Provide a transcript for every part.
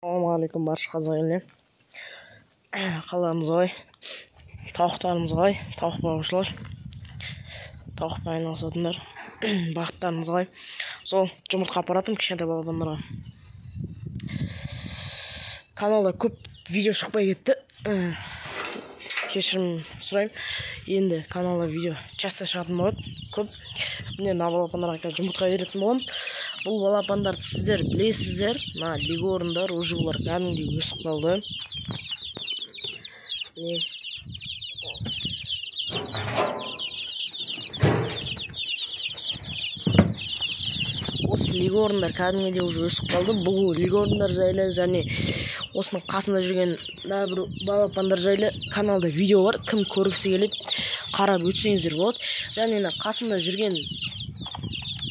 Ассалаумағалейкум барша қазақ еліне. Қалдарыңыз қалай? Тауықтарыңыз қалай? Тауық бағушылар, тауықпен айналысатындар. Бақыттарыңыз қалай? Сол жұмыртқа апаратым кішкентай балапандарға. Каналда көп видео шықпай кетті. Кешірім сұраймын. Енді каналда видео часто шығатын болады. Көп. Міне балапандарға қазір жұмыртқа беретін боламын. Бұл балапандарды сіздер білесіздер. Мына лигорындар, уже бұлар кәдімгідей өсіп қалды. Осы лигорындар кәдімгідей уже өсіп қалды. Бұл лигорындар жайлы және осының қасында жүрген бір балапандар жайлы каналда видео бар. Кім көргісі келеді, қарап өтсеңіздер болады. Және қасында жүрген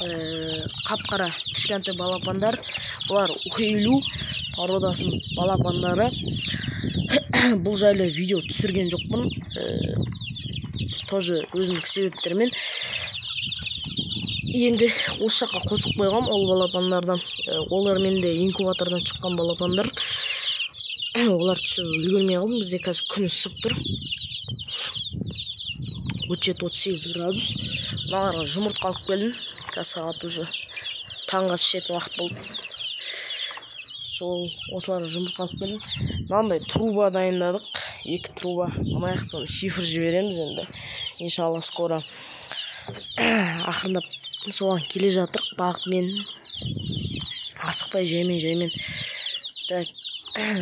қап-қара кішкентай балапандар, бұлар ухейлу породасының балапандары. Бұл жайлы видео түсірген жоқпын, тоже өзіндік себептермен. Енді осы жаққа қосып қойғам ол балапандардан. Олар менде инкубатордан шыққан балапандар. Олар түсіріп үлгермей қалдым. Бізде қазір күн ысып тұр, 37-38 градус. Маған жұмыртқа алып келдім. Сағат уже таңғы ас ішетін уақыт болды. Сол осылар жұмыртқа алып келдім. Мынандай труба дайындадық. 2 труба. Мына жақтан шифр жібереміз енді. Иншалла скоро. Ақырындап соған келе жатыр. Бағытмен асықпай жаймен. Так,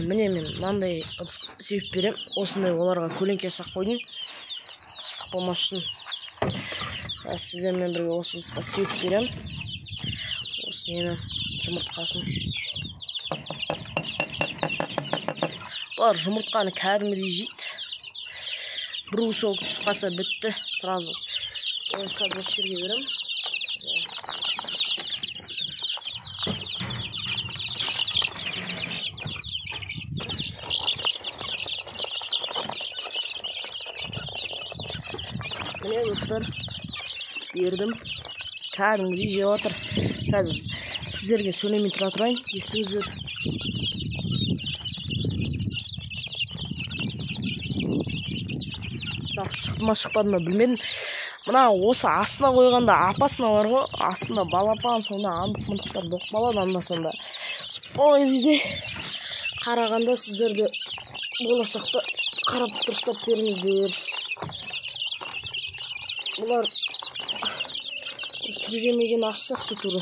міне мен мынандай ыдыс сеуіп берем. Осындай оларға көлеңке жасап қойдым. Ыстық болмас үшін. Сіздермен бірге осы ыдысқа сеуіп берем. Осы нені жұмыртқасын. Бұлар жұмыртқаны кәдімгідей жейді. Бір усол түсқаса бітті. Сразу. Қазір осы жерге берем. Міне достар, бердім. Кәдімгідей жеп отыр. Қазір сіздерге сөйлемей тұра тұрайын, естіңіздер. Шықты ма шықпады ма білмедім. Мына осы астына қойғанда апасына бар ғой, астында балапан, сонда андық-мындықтар боқпалады анда-санда. Ой, дейді. Қарағанда сіздерді болашақта қарап дұрыстап беріңіздер. Бұлар түр жемеген ашсақты түрі.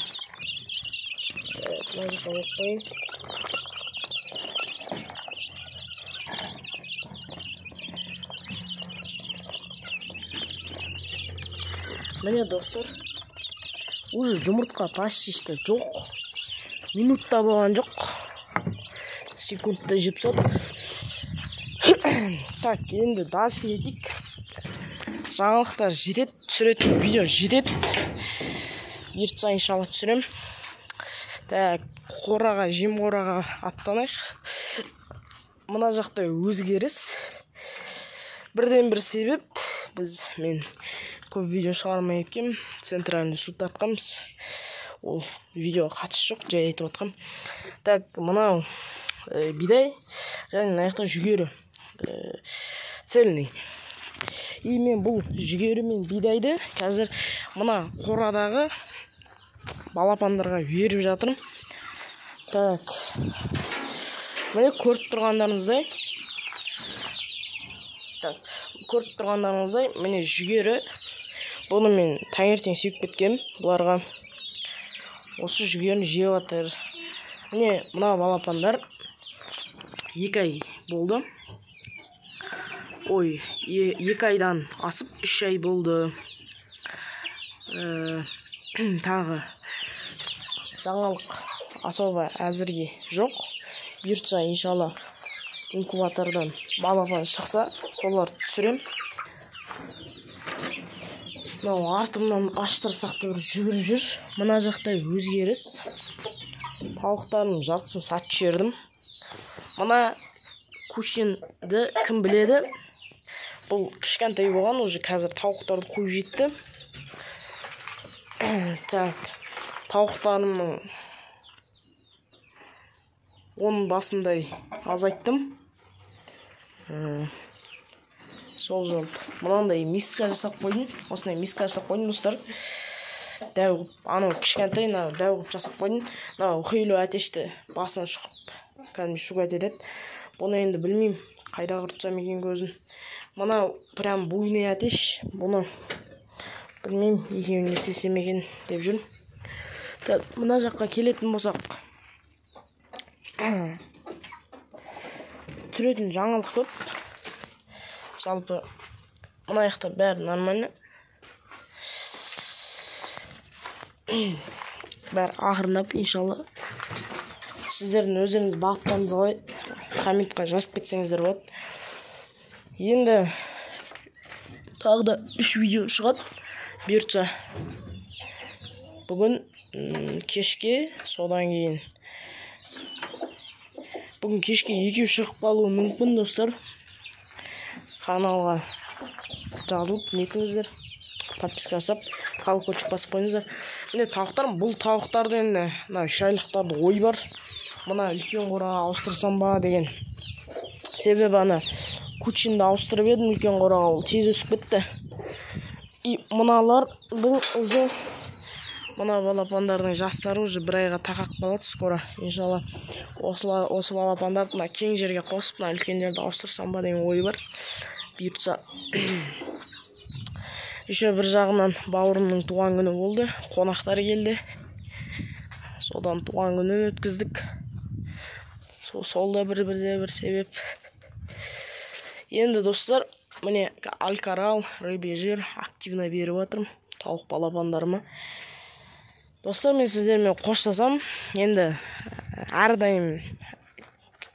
Мына жаққа қойып. Міне достар, уже жұмыртқа почти жоқ. Минутта болған жоқ. Секундта жеп сот. Так, енді дальше етейік. Жаңалықтар жетеді, түсіретін видео жетеді. Ертіс иншалла түсірем. Так, қораға, жем қораға аттанайық. Мына жақта өзгеріс. Бірден бір себеп, мен көп видео шығармай еткем. Центральный суд тартқанбыз. Ол видео қатысы жоқ, жай айтып отқам. Так, мынау бидай, және мына жақта жүгері. Цельный. И мен бұл жүгері мен бидайды қазір мына қорадағы балапандарға беріп жатырмын. Так. Міне көріп тұрғандарыңыздай. Так, көріп тұрғандарыңыздай, міне жүгері. Бұны мен таңертең сүйіп кеткем бұларға. Осы жүгерін жеп жатыр. Міне мына балапандар 2 ай болды. Ой, 2 айдан асып 3 ай болды. Тағы жаңалық особо әзірге жоқ. Бұйыртса иншалла инкубатордан балапан шықса, солар түсірем. Мынау артымнан аштырсақ та бір жүгіріп жүр. Мына жақта өзгеріс. Тауықтарым жартысын сатып жібердім. Мына көшенді кім біледі? Бұл кішкентай болған, уже қазір тауықтарды қойып жетті. Так, тауықтарымның 10 басындай азайттым. Сол жолы мынандай миска жасап қойдым. Осындай миска жасап қойдым достар. Дәу қылып, анау кішкентай дәу қылып жасап қойдым. Мынау құйылу әтешті басынан шұқып, кәдімгі шугат етеді. Бұны енді білмеймін, қайда құртсам екен көзін. Мынау прям буйный әтеш. Бұны білмеймін, екеуін не істесем екен деп жүрмін. Мына жаққа келетін болсақ, түретін жаңалық көп. Жалпы мына жақта бәрі нормально. Бәрі ақырындап, иншалла. Сіздердің өздеріңіз бағыттарыңыз қалай, комментқа жазып кетсеңіздер болады. Енді тағы да 3 видео шығады. Бұйыртса бүгін кешке, содан кейін бүгін кешке 2 шығып қалуы мүмкін достар. Каналға жазылып нетіңіздер, подписка жасап, колокольчик басып қойыңыздар. Міне тауықтарым, бұл тауықтарды енді мына 3 айлықтарды ой бар. Мына үлкен қораға ауыстырсам ба деген. Себебі ана кучинді ауыстырып едім үлкен қораға, ол тез өсіп кетті. И мыналардың уже, мына балапандардың жастары уже 1 айға тақақ болады скоро. Иншалла осы балапандарды кең жерге қосып, үлкендерді ауыстырсам ба деген ой бар. Бұйыртса. Еще бір жағынан бауырымның туған күні болды. Қонақтар келді. Содан туған күнін өткіздік. Сол да бір себеп. Енді достар, міне алкарал, рыбий жир активно беріп жатырмын тауық балапандарыма. Достар, мен сіздермен қоштасам. Енді әрдайым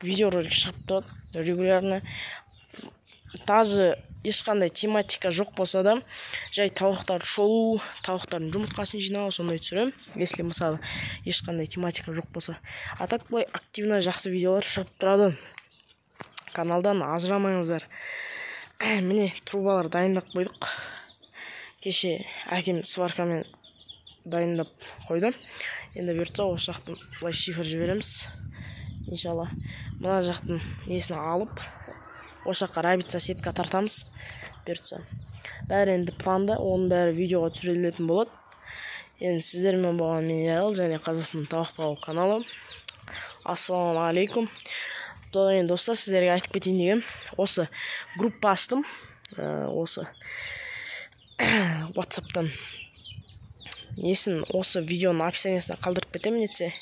видеоролик шығып тұрады регулярно. Даже ешқандай тематика жоқ болса да, жай тауықтар шолу, тауықтардың жұмыртқасын жинау, сондай түсірем. Если мысалы ешқандай тематика жоқ болса. А так былай активно жақсы видеолар шығып тұрады. Каналдан ажырамаңыздар. Міне трубалар дайындап қойдық. Кеше әкем сваркамен дайындап қойды. Енді бұйыртса осы жақтың былай шифр жібереміз. Иншалла. Мына жақтың несін алып, осы жаққа рабица сетка тартамыз. Бұйыртса. Бәрі енді планда, оның бәрі видеоға түсірілетін болады. Енді сіздермен болған мен Ярал және Қазақстан тауық бағу каналы. Ассаламу алейкум. Достар, сіздерге айтып кетейін деген, осы группа аштым. Осы WhatsApp-тан несін, осы видеоның описаниясына қалдырып кетемін етсе.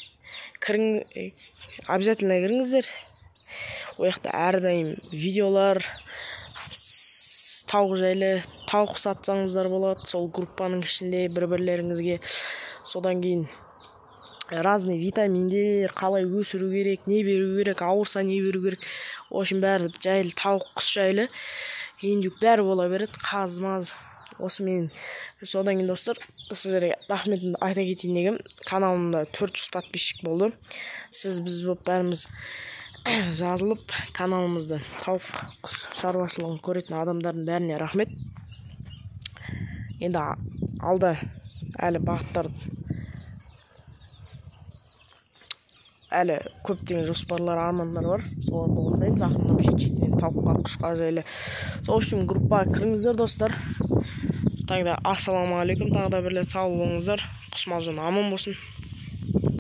Обязательно кіріңіздер. Ол жақта әрдайым видеолар, тауық жайлы, тауық сатсаңыздар болады. Сол группаның ішінде бір-бірлеріңізге. Содан кейін разный витаминдер, қалай өсіру керек, не беру керек, ауырса не беру керек. В общем, бәрі жайлы, тауық құс жайлы. Ендік бәрі бола береді, қазмаз. Осы мен. Содан кейін достар, сіздерге рахметімді айта кетейін деген, каналымда 400 подписчик болды. Сіз біз болып бәріміз жазылып, каналымызды тауық құс шаруашылығын көретін адамдардың бәріне рахмет. Енді алда әлі бағыттарды, әлі көптеген жоспарлар, армандар бар. Соларды орындаймыз. Ақырындап шет-шетінен тауыққа, құсқа жайлы. Сол үшін группаға кіріңіздер достар. Тағы да ассаламу алейкум. Тағы да бірлер сау болыңыздар. Құс малжан аман болсын.